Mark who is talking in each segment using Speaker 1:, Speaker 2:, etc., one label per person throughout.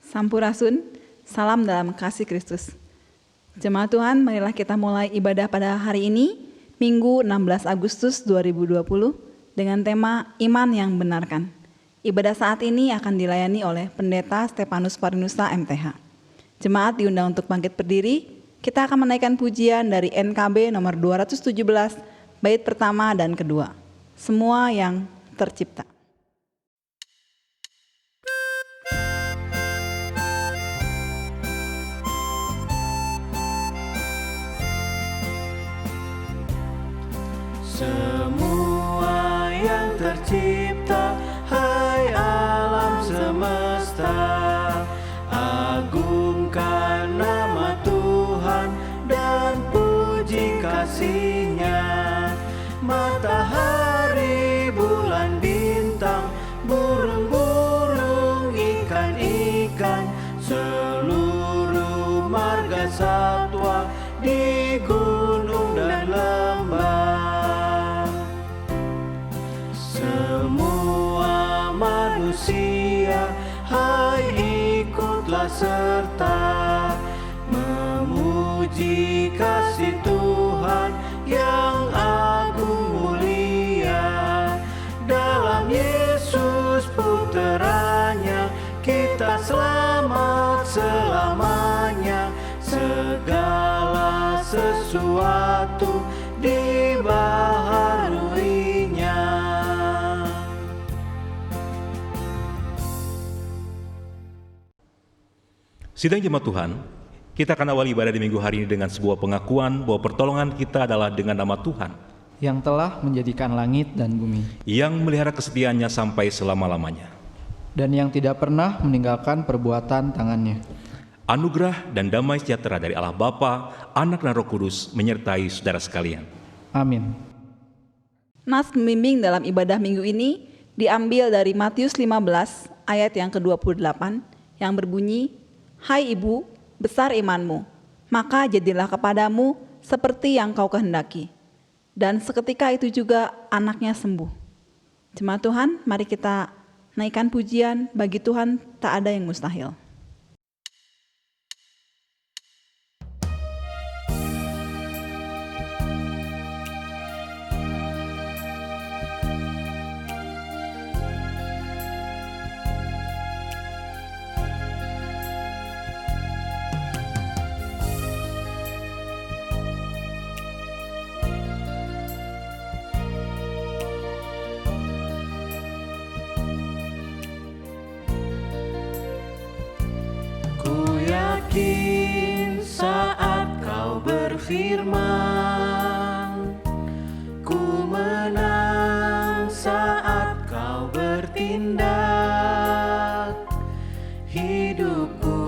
Speaker 1: Sampurasun, salam dalam kasih Kristus. Jemaat Tuhan, marilah kita mulai ibadah pada hari ini, Minggu 16 Agustus 2020, dengan tema Iman yang Benarkan. Ibadah saat ini akan dilayani oleh Pendeta Stefanus Parinusa MTH. Jemaat diundang untuk bangkit berdiri, kita akan menaikkan pujian dari NKB nomor 217, bait pertama dan kedua. Semua yang tercipta.
Speaker 2: Semua yang tercipta, hai alam semesta, agungkan nama Tuhan dan puji kasih-Nya. Matahari, bulan, bintang, burung-burung, ikan-ikan, seluruh marga satwa di gunung dan lembah. Semua manusia, hai ikutlah serta memuji kasih Tuhan yang agung mulia. Dalam Yesus Putranya kita selamat selamanya. Segala sesuatu dibaharuinya.
Speaker 3: Sidang jemaat Tuhan, kita akan awali ibadah di minggu hari ini dengan sebuah pengakuan bahwa pertolongan kita adalah dengan nama Tuhan
Speaker 4: yang telah menjadikan langit dan bumi,
Speaker 3: yang melihara kesetiaannya sampai selama-lamanya,
Speaker 4: dan yang tidak pernah meninggalkan perbuatan tangannya.
Speaker 3: Anugerah dan damai sejahtera dari Allah Bapa, Anak dan Roh Kudus menyertai saudara sekalian.
Speaker 4: Amin.
Speaker 1: Nas pembimbing dalam ibadah minggu ini diambil dari Matius 15 ayat yang ke-28 yang berbunyi, "Hai ibu, besar imanmu, maka jadilah kepadamu seperti yang kau kehendaki." Dan seketika itu juga anaknya sembuh. Jemaat Tuhan, mari kita naikkan pujian, bagi Tuhan tak ada yang mustahil.
Speaker 2: Saat kau berfirman, ku menang saat kau bertindak. Hidupku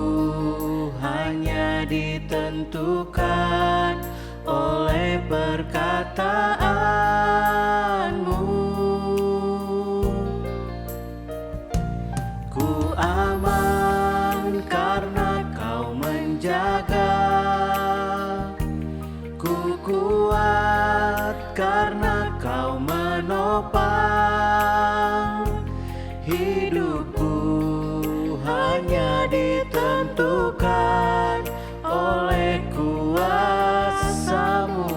Speaker 2: hanya ditentukan oleh perkataanmu. Ku aman karena kau menjaga, ku kuat karena kau menopang. Hidupku hanya ditentukan oleh kuasa-Mu.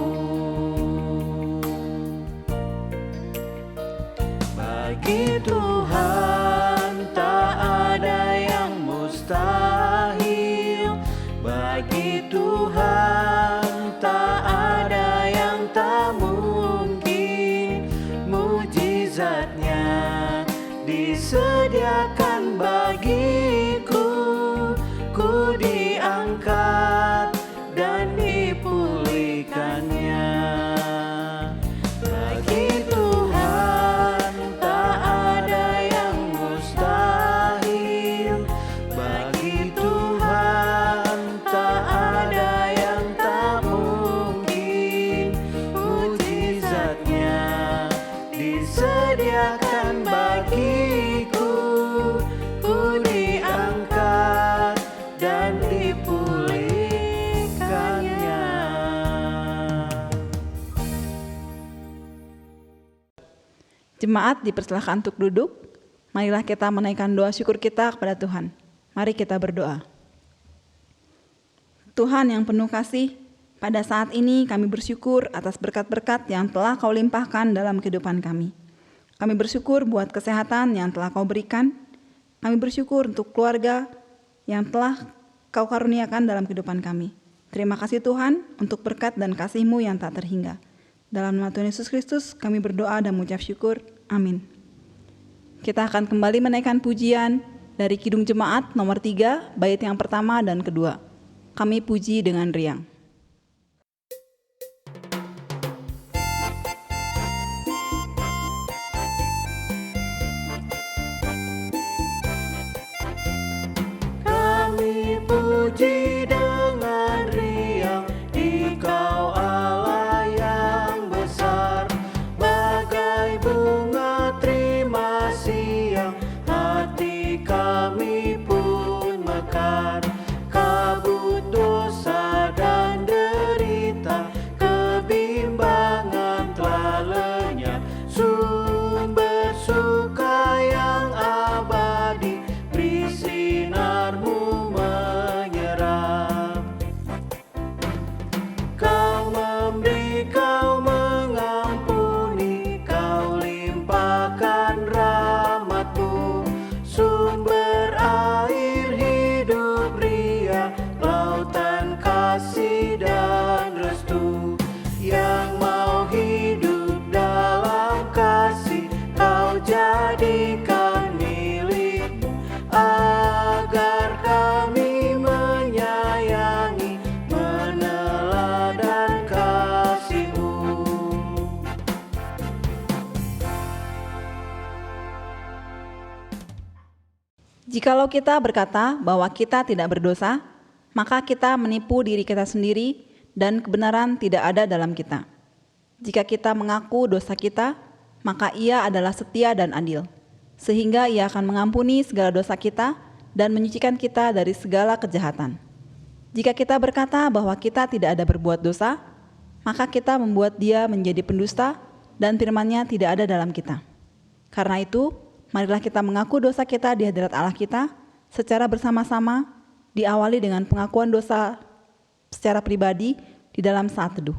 Speaker 2: Bagi Tuhan tak ada yang mustahil, bagi Tuhan tak ada yang tak mungkin. Mujizat-Nya disediakan bagiku, ku diangkat dan dipulihkannya. Bagi Tuhan tak ada yang mustahil, bagi Tuhan tak ada yang tak mungkin. Mujizat-Nya disediakan bagiku, ku diangkat dan dipulihkannya.
Speaker 1: Jemaat dipersilakan untuk duduk. Marilah kita menaikkan doa syukur kita kepada Tuhan. Mari kita berdoa. Tuhan yang penuh kasih, pada saat ini kami bersyukur atas berkat-berkat yang telah Kau limpahkan dalam kehidupan kami. Kami bersyukur buat kesehatan yang telah Kau berikan. Kami bersyukur untuk keluarga yang telah Kau karuniakan dalam kehidupan kami. Terima kasih Tuhan untuk berkat dan kasih-Mu yang tak terhingga. Dalam nama Tuhan Yesus Kristus kami berdoa dan mengucap syukur. Amin. Kita akan kembali menaikkan pujian dari Kidung Jemaat nomor 3, bait yang pertama dan kedua. Kami puji dengan riang.
Speaker 2: Kami puji dengan riang Engkau Allah yang besar, bagai bunga terima siang hati kami pun mekar. Kabut dosa dan derita, kebimbangan telah lenyap, sumber suka yang abadi beri sinar-Mu menyerap. Kau memberi, Kau mengampuni, Kau limpahkan rahmat-Mu, sumber air hidup ria, lautan kasih dan restu. Yang mau hidup dalam kasih, Kau jadikan milik-Mu, agar kami menyayangi, meneladan kasih-Mu.
Speaker 1: Jikalau kita berkata bahwa kita tidak berdosa, maka kita menipu diri kita sendiri dan kebenaran tidak ada dalam kita. Jika kita mengaku dosa kita, maka Ia adalah setia dan adil, sehingga Ia akan mengampuni segala dosa kita dan menyucikan kita dari segala kejahatan. Jika kita berkata bahwa kita tidak ada berbuat dosa, maka kita membuat Dia menjadi pendusta dan firman-Nya tidak ada dalam kita. Karena itu, marilah kita mengaku dosa kita di hadirat Allah kita secara bersama-sama, diawali dengan pengakuan dosa secara pribadi di dalam saat teduh.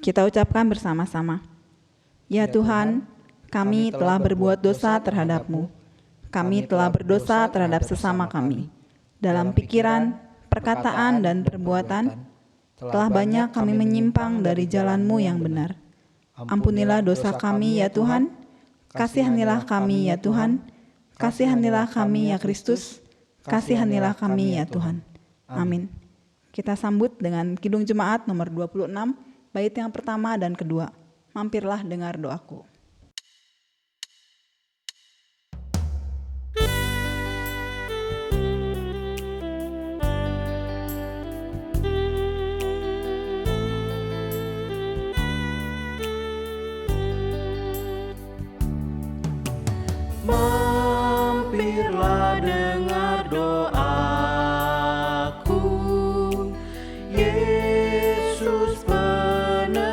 Speaker 1: Kita ucapkan bersama-sama. Ya Tuhan, kami telah berbuat dosa terhadap-Mu. Kami telah berdosa terhadap sesama kami. Dalam pikiran, perkataan, dan perbuatan, telah banyak kami menyimpang dari jalan-Mu yang benar. Ampunilah dosa kami ya Tuhan. Kasihanilah kami ya Tuhan. Kasihanilah kami ya Kristus. Kasihanilah kami ya Tuhan. Amin. Kita sambut dengan Kidung Jemaat nomor 26, bait yang pertama dan kedua. Mampirlah dengar doaku.
Speaker 2: Mampirlah dengar doaku, Yesus penebus.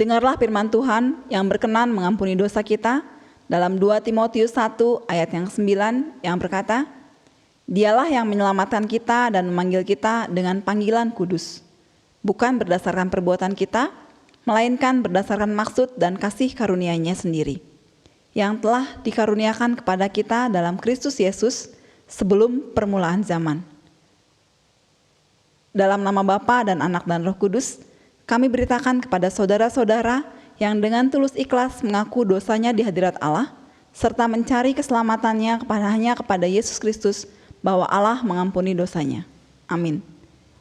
Speaker 1: Dengarlah firman Tuhan yang berkenan mengampuni dosa kita dalam 2 Timotius 1 ayat yang 9 yang berkata, Dialah yang menyelamatkan kita dan memanggil kita dengan panggilan kudus, bukan berdasarkan perbuatan kita, melainkan berdasarkan maksud dan kasih karunia-Nya sendiri, yang telah dikaruniakan kepada kita dalam Kristus Yesus sebelum permulaan zaman. Dalam nama Bapa dan Anak dan Roh Kudus, kami beritakan kepada saudara-saudara yang dengan tulus ikhlas mengaku dosanya di hadirat Allah, serta mencari keselamatannya hanya kepada Yesus Kristus, bahwa Allah mengampuni dosanya. Amin.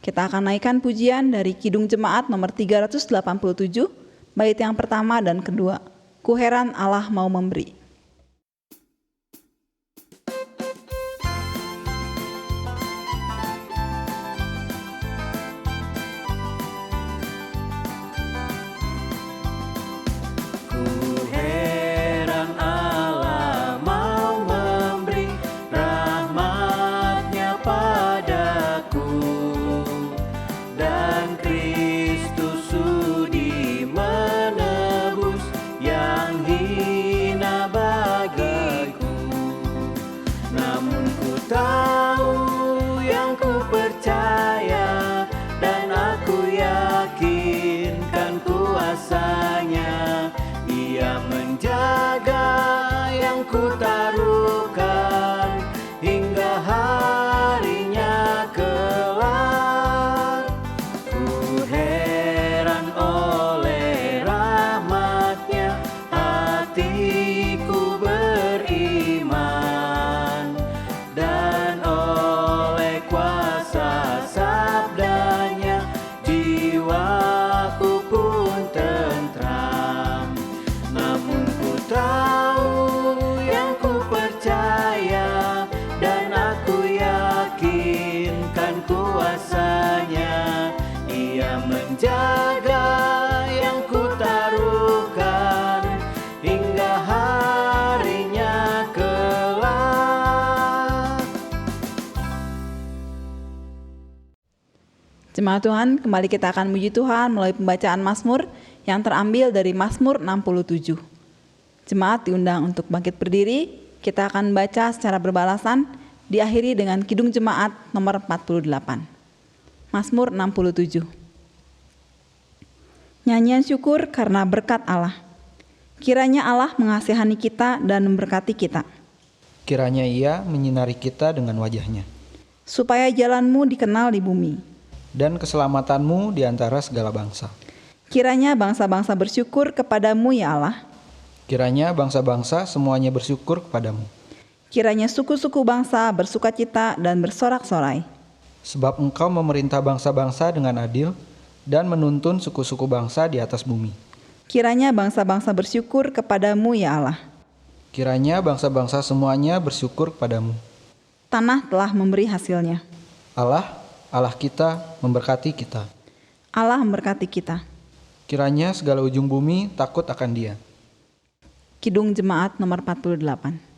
Speaker 1: Kita akan naikkan pujian dari Kidung Jemaat nomor 387, bait yang pertama dan kedua. Ku heran Allah mau memberi.
Speaker 2: Ku taruhkan hingga harinya kelak. Ku heran oleh rahmat-Nya, hatiku beriman, dan oleh kuasa sabda-Nya jiwaku pun tentram. Namun ku tahu menjaga yang ku taruhkan hingga harinya kelak.
Speaker 1: Jemaat Tuhan, kembali kita akan memuji Tuhan melalui pembacaan Mazmur yang terambil dari Mazmur 67. Jemaat diundang untuk bangkit berdiri, kita akan baca secara berbalasan, diakhiri dengan Kidung Jemaat nomor 48. Mazmur 67. Nyanyian syukur karena berkat Allah. Kiranya Allah mengasihani kita dan memberkati kita.
Speaker 4: Kiranya Ia menyinari kita dengan wajah-Nya,
Speaker 1: supaya jalan-Mu dikenal di bumi,
Speaker 4: dan keselamatan-Mu di antara segala bangsa.
Speaker 1: Kiranya bangsa-bangsa bersyukur kepadamu ya Allah.
Speaker 4: Kiranya bangsa-bangsa semuanya bersyukur kepadamu.
Speaker 1: Kiranya suku-suku bangsa bersukacita dan bersorak-sorai.
Speaker 4: Sebab Engkau memerintah bangsa-bangsa dengan adil, dan menuntun suku-suku bangsa di atas bumi.
Speaker 1: Kiranya bangsa-bangsa bersyukur kepadamu ya Allah.
Speaker 4: Kiranya bangsa-bangsa semuanya bersyukur kepadamu.
Speaker 1: Tanah telah memberi hasilnya.
Speaker 4: Allah kita memberkati kita.
Speaker 1: Allah memberkati kita.
Speaker 4: Kiranya segala ujung bumi takut akan Dia.
Speaker 1: Kidung Jemaat nomor 48.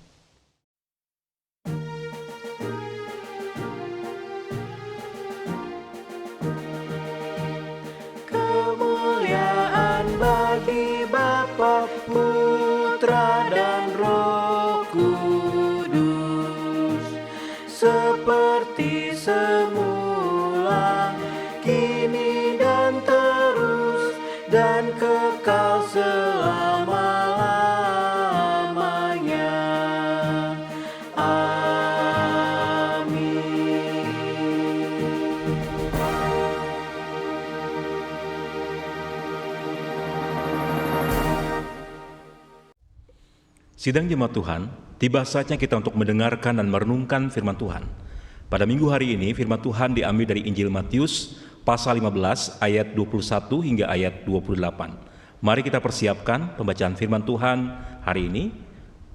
Speaker 2: Bagi Bapa, Putra dan Roh Kudus, seperti semula, kini dan terus, dan kekal selama-lamanya. Amin.
Speaker 3: Sidang Jemaat Tuhan, tiba saatnya kita untuk mendengarkan dan merenungkan firman Tuhan. Pada minggu hari ini, firman Tuhan diambil dari Injil Matius, pasal 15, ayat 21 hingga ayat 28. Mari kita persiapkan pembacaan firman Tuhan hari ini,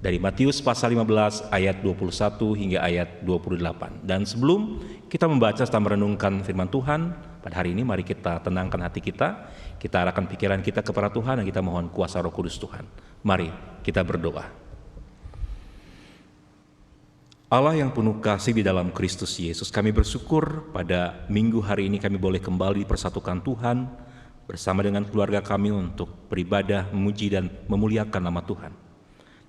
Speaker 3: dari Matius pasal 15, ayat 21 hingga ayat 28. Dan sebelum kita membaca serta merenungkan firman Tuhan, pada hari ini mari kita tenangkan hati kita arahkan pikiran kita kepada Tuhan, dan kita mohon kuasa Roh Kudus Tuhan. Mari kita berdoa. Allah yang penuh kasih di dalam Kristus Yesus, kami bersyukur pada minggu hari ini kami boleh kembali dipersatukan Tuhan bersama dengan keluarga kami untuk beribadah, memuji dan memuliakan nama Tuhan.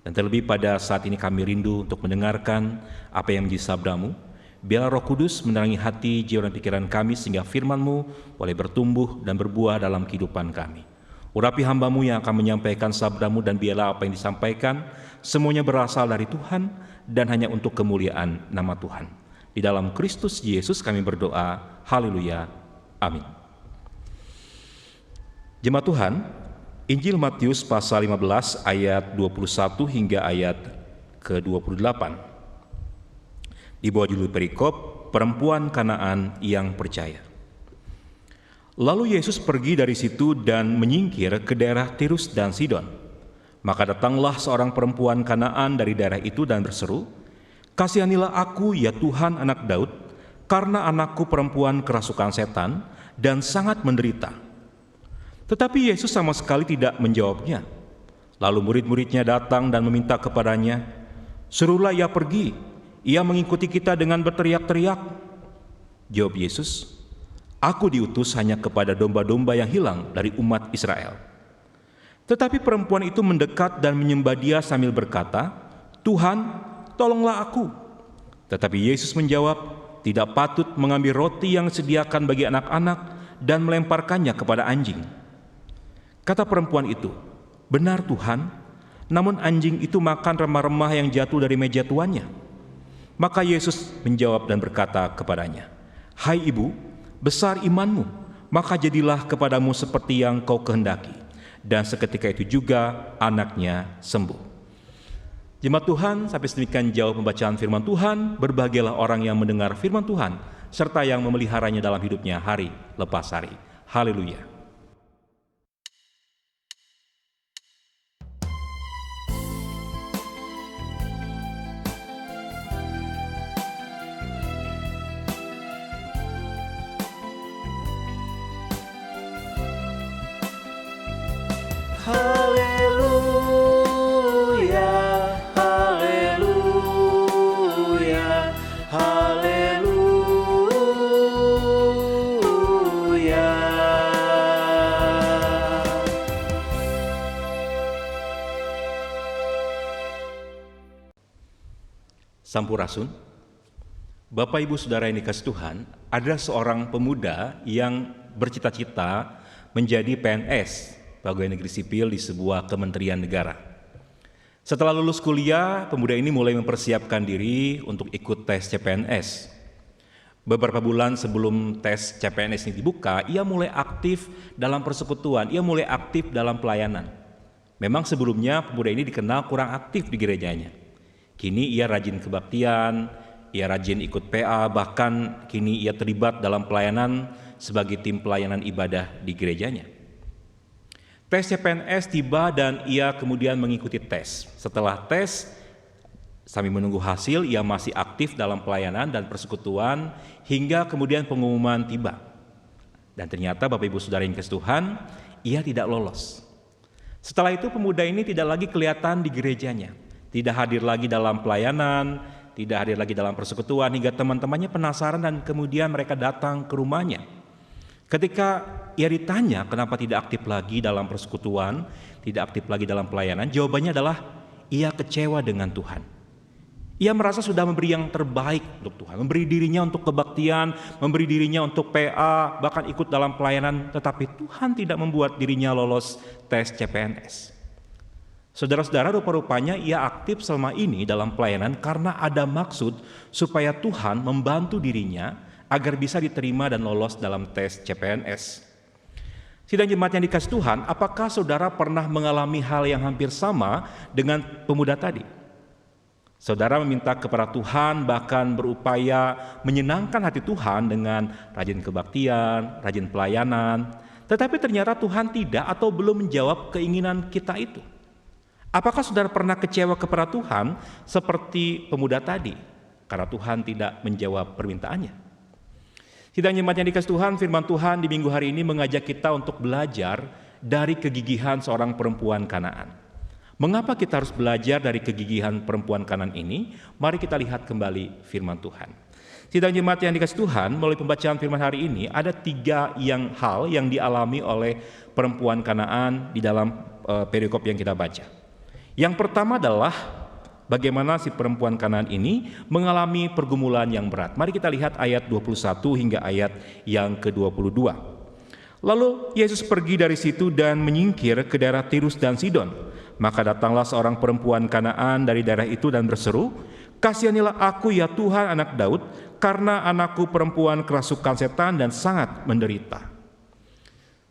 Speaker 3: Dan terlebih pada saat ini kami rindu untuk mendengarkan apa yang menjadi sabda-Mu. Biarlah Roh Kudus menerangi hati, jiwa dan pikiran kami sehingga firman-Mu boleh bertumbuh dan berbuah dalam kehidupan kami. Urapi hamba-Mu yang akan menyampaikan sabda-Mu, dan biarlah apa yang disampaikan semuanya berasal dari Tuhan dan hanya untuk kemuliaan nama Tuhan. Di dalam Kristus Yesus kami berdoa. Haleluya. Amin. Jemaat Tuhan, Injil Matius pasal 15 ayat 21 hingga ayat ke-28. Di bawah judul perikop, perempuan Kanaan yang percaya. Lalu Yesus pergi dari situ dan menyingkir ke daerah Tirus dan Sidon. Maka datanglah seorang perempuan Kanaan dari daerah itu dan berseru, "Kasihanilah aku ya Tuhan anak Daud, karena anakku perempuan kerasukan setan dan sangat menderita." Tetapi Yesus sama sekali tidak menjawabnya. Lalu murid-muridnya datang dan meminta kepadanya, "Suruhlah ia pergi, ia mengikuti kita dengan berteriak-teriak." Jawab Yesus, "Aku diutus hanya kepada domba-domba yang hilang dari umat Israel." Tetapi perempuan itu mendekat dan menyembah Dia sambil berkata, "Tuhan, tolonglah aku." Tetapi Yesus menjawab, "Tidak patut mengambil roti yang disediakan bagi anak-anak dan melemparkannya kepada anjing." Kata perempuan itu, "Benar Tuhan, namun anjing itu makan remah-remah yang jatuh dari meja tuannya." Maka Yesus menjawab dan berkata kepadanya, "Hai ibu, besar imanmu, maka jadilah kepadamu seperti yang kau kehendaki." Dan seketika itu juga anaknya sembuh. Jemaat Tuhan, sampai sedemikian jauh pembacaan firman Tuhan. Berbahagialah orang yang mendengar firman Tuhan, serta yang memeliharanya dalam hidupnya hari lepas hari. Haleluya.
Speaker 2: Haleluya, haleluya, haleluya.
Speaker 3: Sampurasun. Bapak Ibu Saudara yang dikasihi Tuhan, ada seorang pemuda yang bercita-cita menjadi PNS, pegawai negeri sipil di sebuah kementerian negara. Setelah lulus kuliah, pemuda ini mulai mempersiapkan diri untuk ikut tes CPNS. Beberapa bulan sebelum tes CPNS ini dibuka, ia mulai aktif dalam persekutuan, ia mulai aktif dalam pelayanan. Memang sebelumnya pemuda ini dikenal kurang aktif di gerejanya. Kini ia rajin kebaktian, ia rajin ikut PA, bahkan kini ia terlibat dalam pelayanan sebagai tim pelayanan ibadah di gerejanya. Tes CPNS tiba dan ia kemudian mengikuti tes. Setelah tes, sambil menunggu hasil, ia masih aktif dalam pelayanan dan persekutuan hingga kemudian pengumuman tiba. Dan ternyata Bapak Ibu Saudara yang dikasihi Tuhan, ia tidak lolos. Setelah itu pemuda ini tidak lagi kelihatan di gerejanya, tidak hadir lagi dalam pelayanan, tidak hadir lagi dalam persekutuan, hingga teman-temannya penasaran dan kemudian mereka datang ke rumahnya. Ketika ia ditanya kenapa tidak aktif lagi dalam persekutuan, tidak aktif lagi dalam pelayanan, jawabannya adalah ia kecewa dengan Tuhan. Ia merasa sudah memberi yang terbaik untuk Tuhan, memberi dirinya untuk kebaktian, memberi dirinya untuk PA, bahkan ikut dalam pelayanan, tetapi Tuhan tidak membuat dirinya lolos tes CPNS. Saudara-saudara, rupa-rupanya ia aktif selama ini dalam pelayanan karena ada maksud supaya Tuhan membantu dirinya agar bisa diterima dan lolos dalam tes CPNS. Sidang jemaat yang dikasihi Tuhan, apakah saudara pernah mengalami hal yang hampir sama dengan pemuda tadi? Saudara meminta kepada Tuhan, bahkan berupaya menyenangkan hati Tuhan dengan rajin kebaktian, rajin pelayanan, tetapi ternyata Tuhan tidak atau belum menjawab keinginan kita itu. Apakah saudara pernah kecewa kepada Tuhan seperti pemuda tadi karena Tuhan tidak menjawab permintaannya? Sidang jemaat yang dikasihi Tuhan, firman Tuhan di minggu hari ini mengajak kita untuk belajar dari kegigihan seorang perempuan Kanaan. Mengapa kita harus belajar dari kegigihan perempuan Kanaan ini? Mari kita lihat kembali firman Tuhan. Sidang jemaat yang dikasih Tuhan, melalui pembacaan firman hari ini ada 3 hal yang dialami oleh perempuan Kanaan di dalam perikop yang kita baca. Yang pertama adalah bagaimana si perempuan Kanaan ini mengalami pergumulan yang berat. Mari kita lihat ayat 21 hingga ayat yang ke-22. Lalu Yesus pergi dari situ dan menyingkir ke daerah Tirus dan Sidon. Maka datanglah seorang perempuan Kanaan dari daerah itu dan berseru, "Kasihanilah aku ya Tuhan, anak Daud, karena anakku perempuan kerasukan setan dan sangat menderita."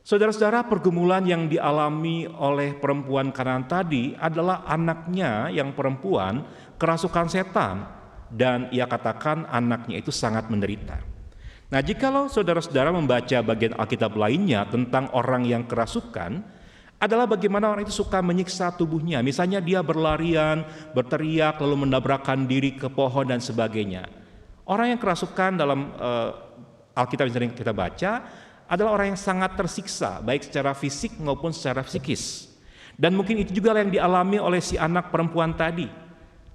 Speaker 3: Saudara-saudara, pergumulan yang dialami oleh perempuan Kanaan tadi adalah anaknya yang perempuan kerasukan setan, dan ia katakan anaknya itu sangat menderita. Nah, jikalau saudara-saudara membaca bagian Alkitab lainnya tentang orang yang kerasukan, adalah bagaimana orang itu suka menyiksa tubuhnya. Misalnya dia berlarian, berteriak, lalu mendabrakkan diri ke pohon dan sebagainya. Orang yang kerasukan dalam Alkitab yang sering kita baca adalah orang yang sangat tersiksa, baik secara fisik maupun secara psikis. Dan mungkin itu juga yang dialami oleh si anak perempuan tadi.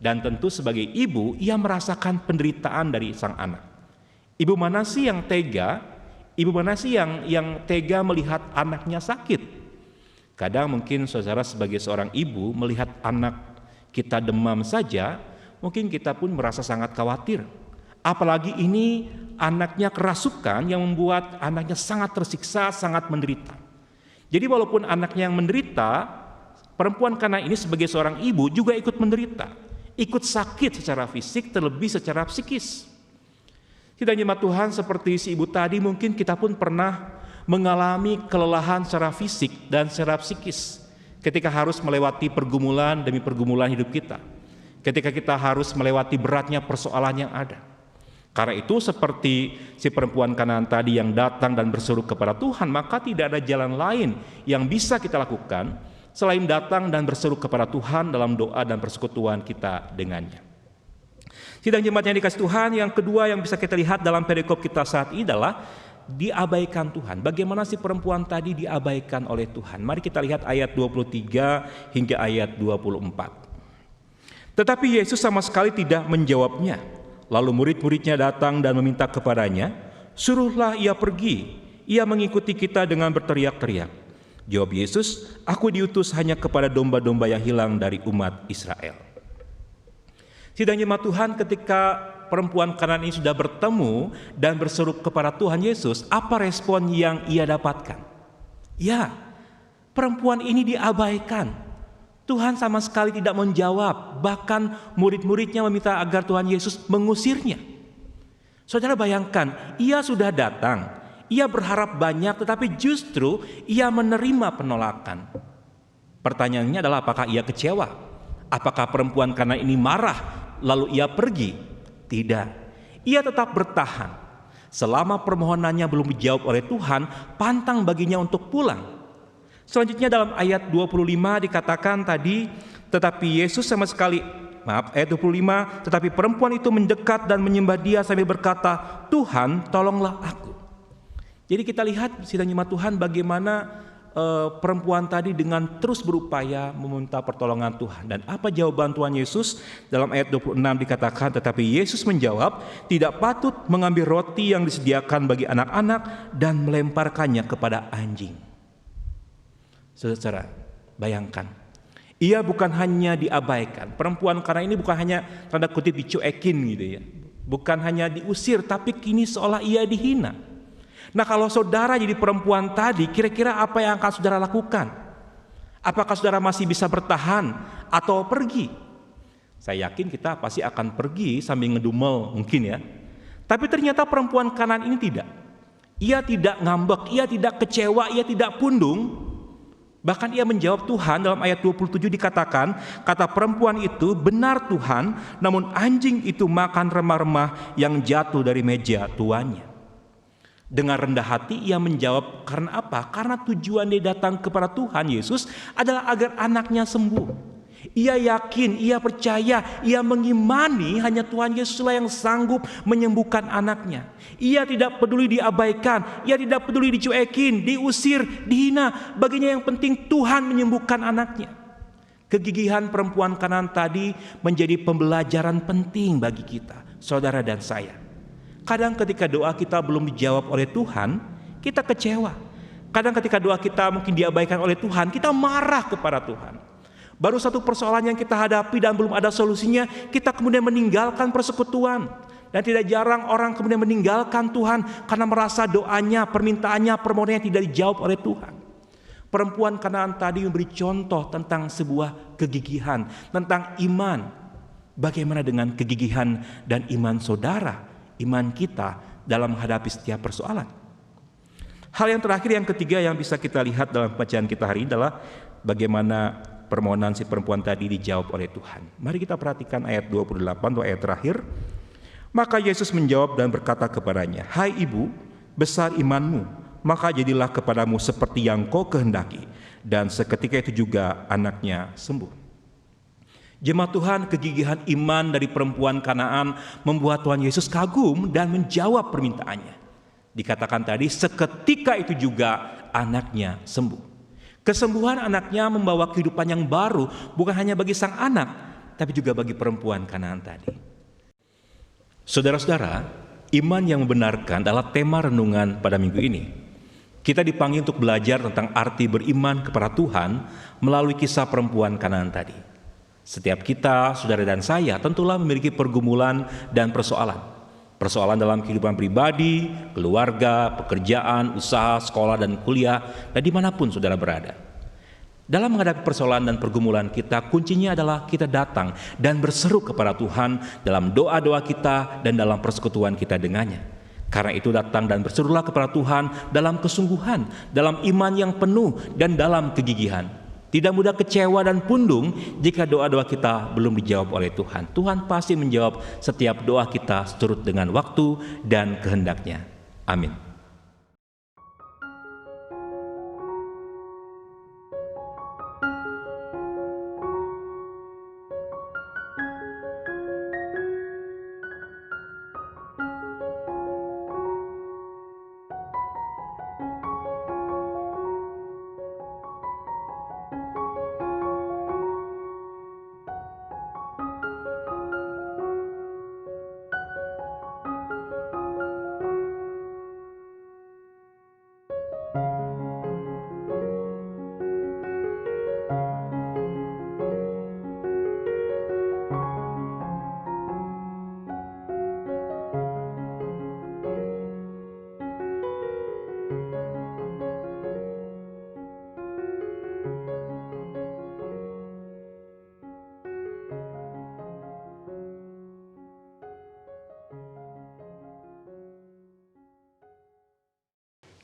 Speaker 3: Dan tentu sebagai ibu, ia merasakan penderitaan dari sang anak. Ibu mana sih yang tega? Ibu mana sih yang tega melihat anaknya sakit? Kadang mungkin saudara sebagai seorang ibu melihat anak kita demam saja, mungkin kita pun merasa sangat khawatir. Apalagi ini anaknya kerasukan yang membuat anaknya sangat tersiksa, sangat menderita. Jadi walaupun anaknya yang menderita, perempuan Kanaan ini sebagai seorang ibu juga ikut menderita, ikut sakit secara fisik, terlebih secara psikis. Sidang jemaat Tuhan, seperti si ibu tadi, mungkin kita pun pernah mengalami kelelahan secara fisik dan secara psikis ketika harus melewati pergumulan demi pergumulan hidup kita, ketika kita harus melewati beratnya persoalan yang ada. Karena itu seperti si perempuan Kanaan tadi yang datang dan berseru kepada Tuhan, maka tidak ada jalan lain yang bisa kita lakukan selain datang dan berseru kepada Tuhan dalam doa dan persekutuan kita dengannya. Sidang jemaat yang dikasih Tuhan, yang kedua yang bisa kita lihat dalam perikop kita saat ini adalah diabaikan Tuhan. Bagaimana si perempuan tadi diabaikan oleh Tuhan? Mari kita lihat ayat 23 hingga ayat 24. Tetapi Yesus sama sekali tidak menjawabnya. Lalu murid-muridnya datang dan meminta kepadanya, "Suruhlah ia pergi, ia mengikuti kita dengan berteriak-teriak." Jawab Yesus, "Aku diutus hanya kepada domba-domba yang hilang dari umat Israel." Sidang jemaat Tuhan, ketika perempuan Kanaan ini sudah bertemu dan berseru kepada Tuhan Yesus, apa respon yang ia dapatkan? Ya, perempuan ini diabaikan. Tuhan sama sekali tidak menjawab, bahkan murid-muridnya meminta agar Tuhan Yesus mengusirnya. Saudara bayangkan, ia sudah datang, ia berharap banyak, tetapi justru ia menerima penolakan. Pertanyaannya adalah apakah ia kecewa? Apakah perempuan Kanaan ini marah lalu ia pergi? Tidak, ia tetap bertahan. Selama permohonannya belum dijawab oleh Tuhan, pantang baginya untuk pulang. Selanjutnya dalam ayat 25 dikatakan tadi, ayat 25, tetapi perempuan itu mendekat dan menyembah dia sambil berkata, "Tuhan, tolonglah aku." Jadi kita lihat sidang jemaat Tuhan bagaimana perempuan tadi dengan terus berupaya meminta pertolongan Tuhan. Dan apa jawaban Tuhan Yesus? Dalam ayat 26 dikatakan, tetapi Yesus menjawab, "Tidak patut mengambil roti yang disediakan bagi anak-anak dan melemparkannya kepada anjing." Saudara, bayangkan, ia bukan hanya diabaikan. Perempuan Kanaan ini bukan hanya tanda kutip dicuekin gitu ya, bukan hanya diusir, tapi kini seolah ia dihina. Nah, kalau saudara jadi perempuan tadi, kira-kira apa yang akan saudara lakukan? Apakah saudara masih bisa bertahan atau pergi? Saya yakin kita pasti akan pergi sambil ngedumel mungkin ya. Tapi ternyata perempuan Kanaan ini tidak. Ia tidak ngambek, ia tidak kecewa, ia tidak pundung. Bahkan ia menjawab Tuhan. Dalam ayat 27 dikatakan, kata perempuan itu, "Benar Tuhan, namun anjing itu makan remah-remah yang jatuh dari meja tuannya." Dengan rendah hati ia menjawab, karena apa? Karena tujuan dia datang kepada Tuhan Yesus adalah agar anaknya sembuh. Ia yakin, ia percaya, ia mengimani hanya Tuhan Yesuslah yang sanggup menyembuhkan anaknya. Ia tidak peduli diabaikan, ia tidak peduli dicuekin, diusir, dihina. Baginya yang penting Tuhan menyembuhkan anaknya. Kegigihan perempuan Kanaan tadi menjadi pembelajaran penting bagi kita, saudara dan saya. Kadang ketika doa kita belum dijawab oleh Tuhan, kita kecewa. Kadang ketika doa kita mungkin diabaikan oleh Tuhan, kita marah kepada Tuhan. Baru satu persoalan yang kita hadapi dan belum ada solusinya, kita kemudian meninggalkan persekutuan. Dan tidak jarang orang kemudian meninggalkan Tuhan karena merasa doanya, permintaannya, permohonannya tidak dijawab oleh Tuhan. Perempuan Kanaan tadi memberi contoh tentang sebuah kegigihan, tentang iman. Bagaimana dengan kegigihan dan iman saudara, iman kita dalam menghadapi setiap persoalan. Hal yang terakhir, yang ketiga yang bisa kita lihat dalam bacaan kita hari ini adalah bagaimana permohonan si perempuan tadi dijawab oleh Tuhan. Mari kita perhatikan ayat 28 atau ayat terakhir. Maka Yesus menjawab dan berkata kepadanya, "Hai ibu, besar imanmu, maka jadilah kepadamu seperti yang kau kehendaki." Dan seketika itu juga anaknya sembuh. Jemaat Tuhan, kegigihan iman dari perempuan Kanaan membuat Tuhan Yesus kagum dan menjawab permintaannya. Dikatakan tadi, seketika itu juga anaknya sembuh. Kesembuhan anaknya membawa kehidupan yang baru, bukan hanya bagi sang anak, tapi juga bagi perempuan Kanaan tadi. Saudara-saudara, iman yang membenarkan adalah tema renungan pada minggu ini. Kita dipanggil untuk belajar tentang arti beriman kepada Tuhan melalui kisah perempuan Kanaan tadi. Setiap kita, saudara dan saya, tentulah memiliki pergumulan dan persoalan. Persoalan dalam kehidupan pribadi, keluarga, pekerjaan, usaha, sekolah, dan kuliah, dan dimanapun saudara berada. Dalam menghadapi persoalan dan pergumulan kita, kuncinya adalah kita datang dan berseru kepada Tuhan dalam doa-doa kita dan dalam persekutuan kita dengannya. Karena itu datang dan berserulah kepada Tuhan dalam kesungguhan, dalam iman yang penuh, dan dalam kegigihan. Tidak mudah kecewa dan pundung jika doa-doa kita belum dijawab oleh Tuhan. Tuhan pasti menjawab setiap doa kita seturut dengan waktu dan kehendaknya. Amin.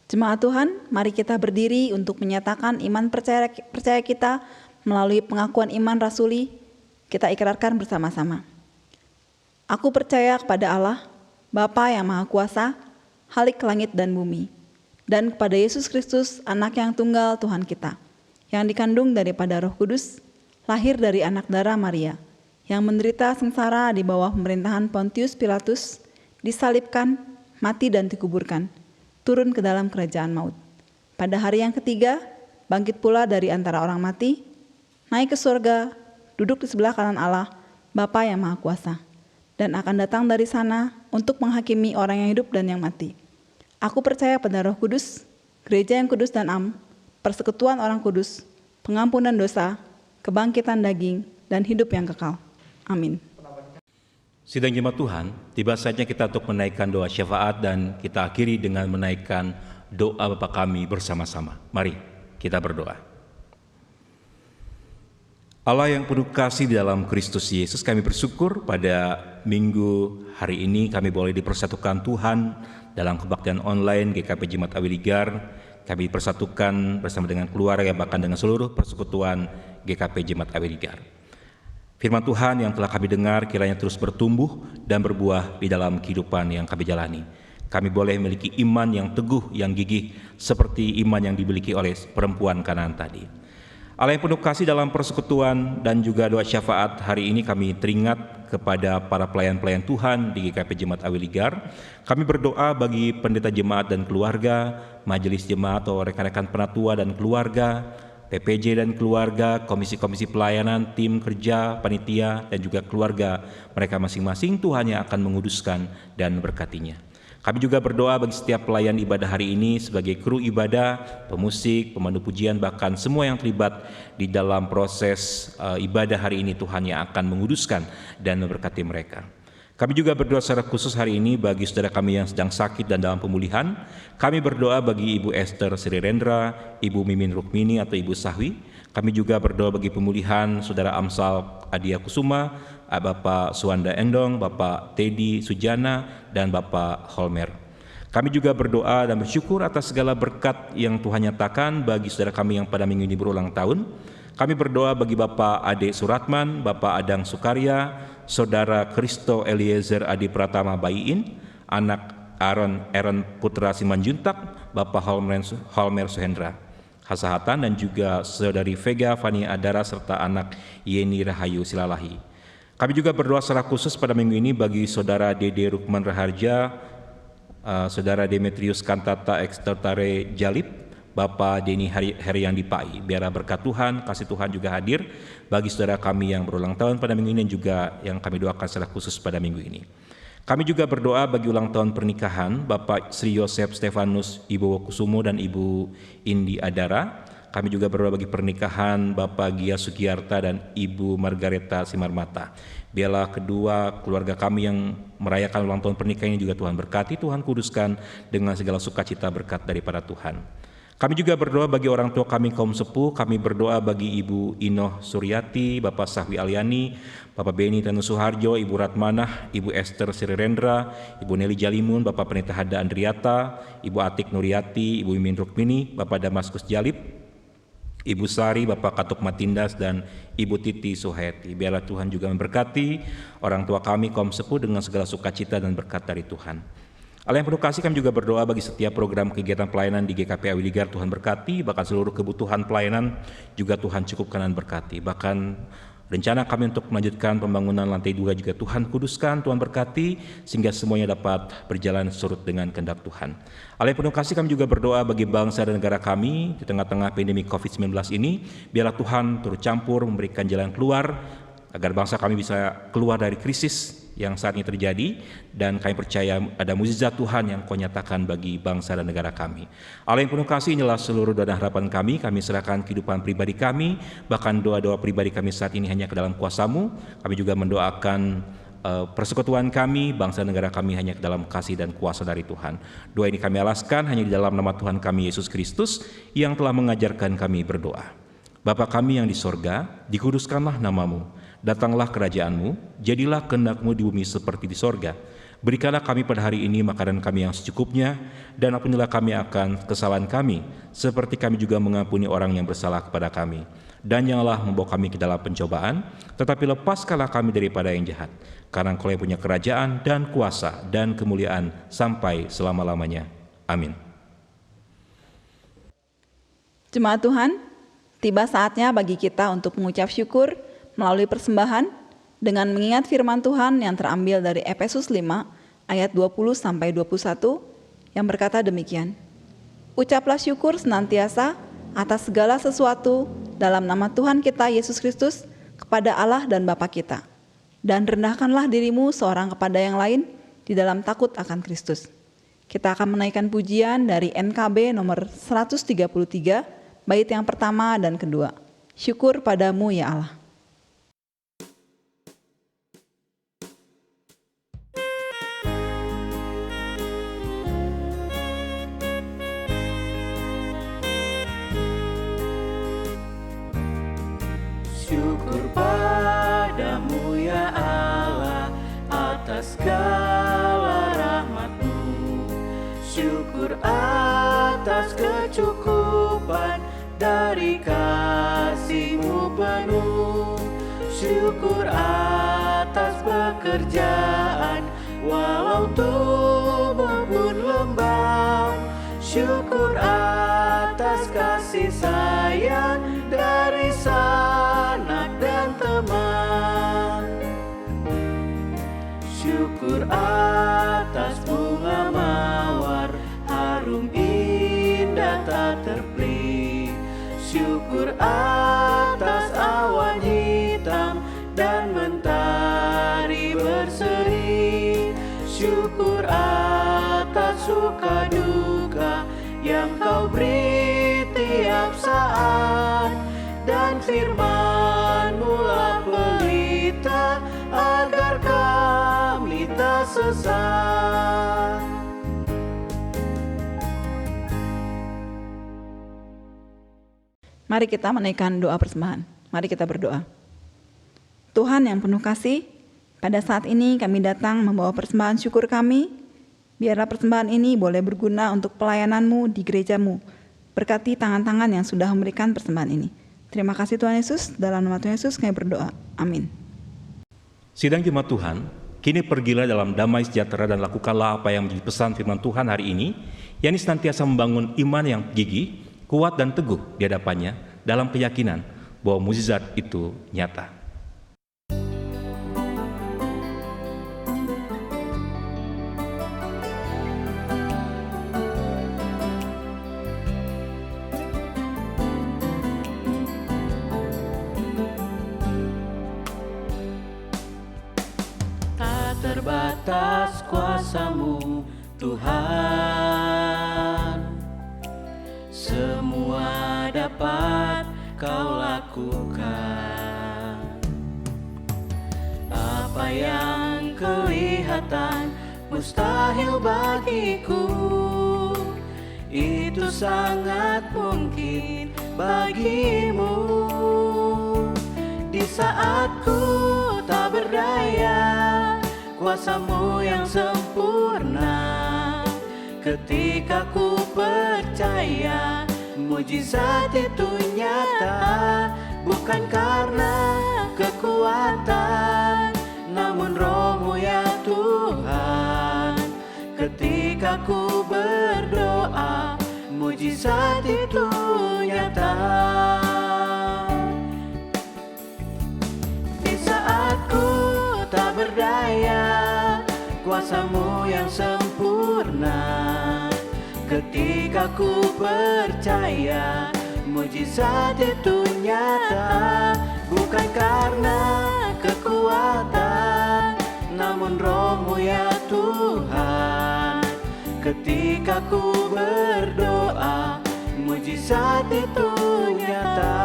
Speaker 1: Jemaat Tuhan, mari kita berdiri untuk menyatakan iman percaya kita melalui pengakuan iman rasuli. Kita ikrarkan bersama-sama. Aku percaya kepada Allah, Bapa yang Maha Kuasa, Khalik langit dan bumi, dan kepada Yesus Kristus, Anak yang tunggal Tuhan kita, yang dikandung daripada Roh Kudus, lahir dari anak darah Maria, yang menderita sengsara di bawah pemerintahan Pontius Pilatus, disalibkan, mati dan dikuburkan, turun ke dalam kerajaan maut. Pada hari yang ketiga, bangkit pula dari antara orang mati, naik ke surga, duduk di sebelah kanan Allah, Bapa yang Maha Kuasa, dan akan datang dari sana untuk menghakimi orang yang hidup dan yang mati. Aku percaya pada Roh Kudus, gereja yang kudus dan am, persekutuan orang kudus, pengampunan dosa, kebangkitan daging, dan hidup yang kekal. Amin.
Speaker 3: Sidang jemaat Tuhan, tiba saatnya kita untuk menaikkan doa syafaat dan kita akhiri dengan menaikkan doa Bapa kami bersama-sama. Mari kita berdoa. Allah yang penuh kasih di dalam Kristus Yesus, kami bersyukur pada minggu hari ini kami boleh dipersatukan Tuhan dalam kebaktian online GKP Jemaat Awiligar. Kami persatukan bersama dengan keluarga bahkan dengan seluruh persekutuan GKP Jemaat Awiligar. Firman Tuhan yang telah kami dengar kiranya terus bertumbuh dan berbuah di dalam kehidupan yang kami jalani. Kami boleh memiliki iman yang teguh, yang gigih, seperti iman yang dimiliki oleh perempuan Kanaan tadi. Allah yang penuh kasih dalam persekutuan dan juga doa syafaat, hari ini kami teringat kepada para pelayan-pelayan Tuhan di GKP Jemaat Awiligar. Kami berdoa bagi pendeta jemaat dan keluarga, majelis jemaat atau rekan-rekan penatua dan keluarga, PPJ dan keluarga, komisi-komisi pelayanan, tim kerja, panitia, dan juga keluarga mereka masing-masing. Tuhan yang akan menguduskan dan berkatinya. Kami juga berdoa bagi setiap pelayan ibadah hari ini sebagai kru ibadah, pemusik, pemandu pujian, bahkan semua yang terlibat di dalam proses ibadah hari ini. Tuhan yang akan menguduskan dan memberkati mereka. Kami juga berdoa secara khusus hari ini bagi saudara kami yang sedang sakit dan dalam pemulihan. Kami berdoa bagi Ibu Esther Sri Rendra, Ibu Mimin Rukmini atau Ibu Sahwi. Kami juga berdoa bagi pemulihan saudara Amsal Adia Kusuma, Bapak Suwanda Endong, Bapak Teddy Sujana, dan Bapak Holmer. Kami juga berdoa dan bersyukur atas segala berkat yang Tuhan nyatakan bagi saudara kami yang pada minggu ini berulang tahun. Kami berdoa bagi Bapak Ade Suratman, Bapak Adang Sukarya, Saudara Kristo Eliezer Adi Pratama Bayiin, anak Aaron Putra Simanjuntak, Bapak Holmer Suhendra Hasahatan, dan juga Saudari Vega Fani Adara serta anak Yeni Rahayu Silalahi. Kami juga berdoa secara khusus pada minggu ini bagi Saudara Dede Rukman Raharja, Saudara Demetrius Kantata Ekstertare Jalip, Bapak Deni Heriandi Pai. Biarlah berkat Tuhan, kasih Tuhan juga hadir bagi saudara kami yang berulang tahun pada minggu ini dan juga yang kami doakan secara khusus pada minggu ini. Kami juga berdoa bagi ulang tahun pernikahan Bapak Sri Yosef Stefanus Ibowo Kusumo dan Ibu Indi Adara. Kami juga berdoa bagi pernikahan Bapak Gia Sugiyarta dan Ibu Margareta Simarmata. Biarlah kedua keluarga kami yang merayakan ulang tahun pernikahan ini juga Tuhan berkati, Tuhan kuduskan dengan segala sukacita berkat daripada Tuhan. Kami juga berdoa bagi orang tua kami kaum sepuh. Kami berdoa bagi Ibu Inoh Suryati, Bapak Sahwi Aliani, Bapak Beni Tanu Suharjo, Ibu Ratmanah, Ibu Esther Sri Rendra, Ibu Nelly Jalimun, Bapak Pendeta Hada Andriata, Ibu Atik Nuriati, Ibu Mimin Rukmini, Bapak Damaskus Jalip, Ibu Sari, Bapak Katuk Matindas, dan Ibu Titi Suheti. Biarlah Tuhan juga memberkati orang tua kami kaum sepuh dengan segala sukacita dan berkat dari Tuhan. Allah yang penuh kasih, kami juga berdoa bagi setiap program kegiatan pelayanan di GKP Awiligar. Tuhan berkati, bahkan seluruh kebutuhan pelayanan juga Tuhan cukupkan dan berkati. Bahkan rencana kami untuk melanjutkan pembangunan lantai 2 juga Tuhan kuduskan, Tuhan berkati, sehingga semuanya dapat berjalan surut dengan kehendak Tuhan. Allah yang penuh kasih, kami juga berdoa bagi bangsa dan negara kami di tengah-tengah pandemi COVID-19 ini. Biarlah Tuhan turut campur, memberikan jalan keluar, agar bangsa kami bisa keluar dari krisis yang saat ini terjadi, dan kami percaya ada mukjizat Tuhan yang Kau nyatakan bagi bangsa dan negara kami. Allah yang penuh kasih, inilah seluruh doa dan harapan kami serahkan kehidupan pribadi kami, bahkan doa-doa pribadi kami saat ini hanya ke dalam kuasa-Mu. Kami juga mendoakan persekutuan kami, bangsa dan negara kami hanya ke dalam kasih dan kuasa dari Tuhan. Doa ini kami alaskan hanya di dalam nama Tuhan kami Yesus Kristus yang telah mengajarkan kami berdoa. Bapa kami yang di sorga, dikuduskanlah nama-Mu. Datanglah kerajaan-Mu, jadilah kehendak-Mu di bumi seperti di sorga. Berikanlah kami pada hari ini makanan kami yang secukupnya, dan ampunilah kami akan kesalahan kami, seperti kami juga mengampuni orang yang bersalah kepada kami. Dan janganlah membawa kami ke dalam pencobaan, tetapi lepaskanlah kami daripada yang jahat. Karena Engkau yang punya kerajaan dan kuasa dan kemuliaan sampai selama-lamanya. Amin.
Speaker 1: Jemaat Tuhan, tiba saatnya bagi kita untuk mengucap syukur melalui persembahan dengan mengingat firman Tuhan yang terambil dari Efesus 5 ayat 20-21 yang berkata demikian. Ucaplah syukur senantiasa atas segala sesuatu dalam nama Tuhan kita Yesus Kristus kepada Allah dan Bapa kita. Dan rendahkanlah dirimu seorang kepada yang lain di dalam takut akan Kristus. Kita akan menaikkan pujian dari NKB nomor 133 bait yang pertama dan kedua. Syukur padamu ya Allah.
Speaker 2: Syukur padamu ya Allah atas segala rahmat-Mu. Syukur atas kecukupan dari kasih-Mu penuh. Syukur atas pekerjaan walau tubuh pun lembab. Syukur atas kasih sayang dari sanak dan teman. Syukur atas bunga mawar harum indah tak terperi. Syukur atas awan hitam dan mentari berseri. Syukur atas suka duka yang Kau beri tiap saat, dan firman-Mu lah pelita agar kami tak sesat.
Speaker 1: Mari kita menaikkan doa persembahan. Mari kita berdoa. Tuhan yang penuh kasih, pada saat ini kami datang membawa persembahan syukur kami. Biarlah persembahan ini boleh berguna untuk pelayanan-Mu di gereja-Mu. Berkati tangan-tangan yang sudah memberikan persembahan ini. Terima kasih Tuhan Yesus, dalam nama Tuhan Yesus kami berdoa. Amin.
Speaker 3: Sidang jemaat Tuhan, kini pergilah dalam damai sejahtera dan lakukanlah apa yang menjadi pesan firman Tuhan hari ini, yakni senantiasa membangun iman yang gigih, kuat dan teguh di hadapannya dalam keyakinan bahwa mukjizat itu nyata.
Speaker 2: Tak terbatas kuasa-Mu Tuhan, semua dapat Kau lakukan. Apa yang kelihatan mustahil bagiku, itu sangat mungkin bagimu. Di saat ku tak berdaya, kuasa-Mu yang sempurna. Ketika ku percaya, mukjizat itu nyata, bukan karena kekuatan, namun Roh-Mu ya Tuhan. Ketika ku berdoa, mukjizat itu nyata. Di saat ku tak berdaya, kuasa-Mu yang sempurna. Ketika ku percaya, mukjizat itu nyata, bukan karena kekuatan, namun Roh-Mu ya Tuhan. Ketika ku berdoa, mukjizat itu nyata.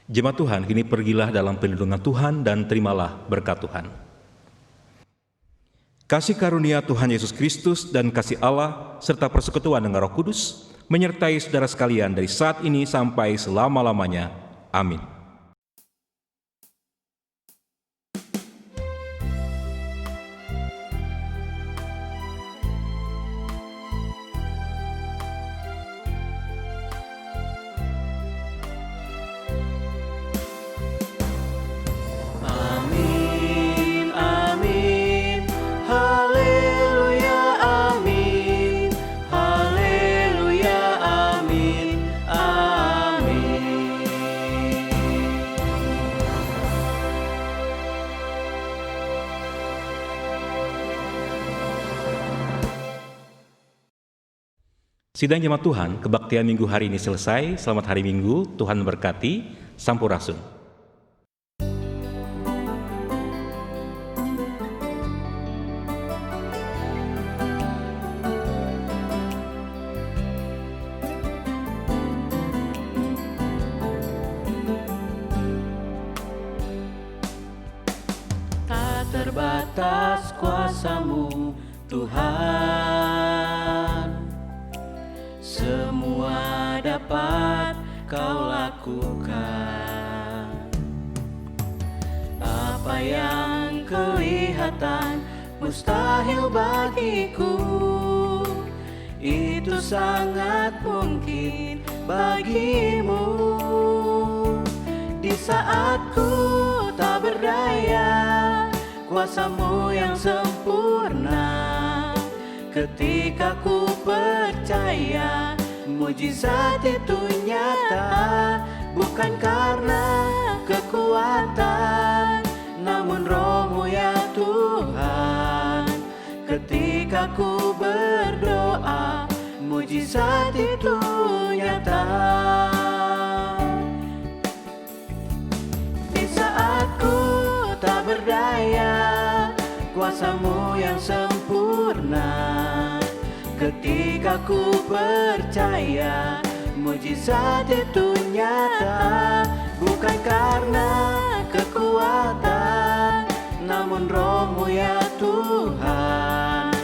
Speaker 3: Jemaat Tuhan, kini pergilah dalam perlindungan Tuhan dan terimalah berkat Tuhan. Kasih karunia Tuhan Yesus Kristus dan kasih Allah serta persekutuan dengan Roh Kudus menyertai saudara sekalian dari saat ini sampai selama-lamanya. Amin.
Speaker 2: Amin, amin, haleluya, amin, haleluya, amin, amin.
Speaker 3: Sidang jemaat Tuhan, kebaktian minggu hari ini selesai. Selamat hari Minggu, Tuhan memberkati. Sampurasun.
Speaker 2: Tak terbatas kuasa-Mu Tuhan, semua dapat Kau lakukan. Apa yang kelihatan mustahil bagiku, itu sangat mungkin bagimu. Di saat ku tak berdaya, kuasa-Mu yang sempurna. Ketika ku percaya, mukjizat itu nyata, bukan karena kekuatan, namun Roh-Mu ya Tuhan. Ketika mujizat itu nyata. Di saat ku tak berdaya, kuasa-Mu yang sempurna. Ketika ku percaya, mujizat itu nyata. Bukan karena kekuatan, namun Roh-Mu ya Tuhan.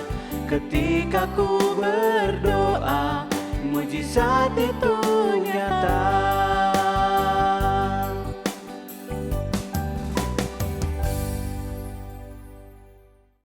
Speaker 2: Ketika ku berdoa, mujizat itu nyata.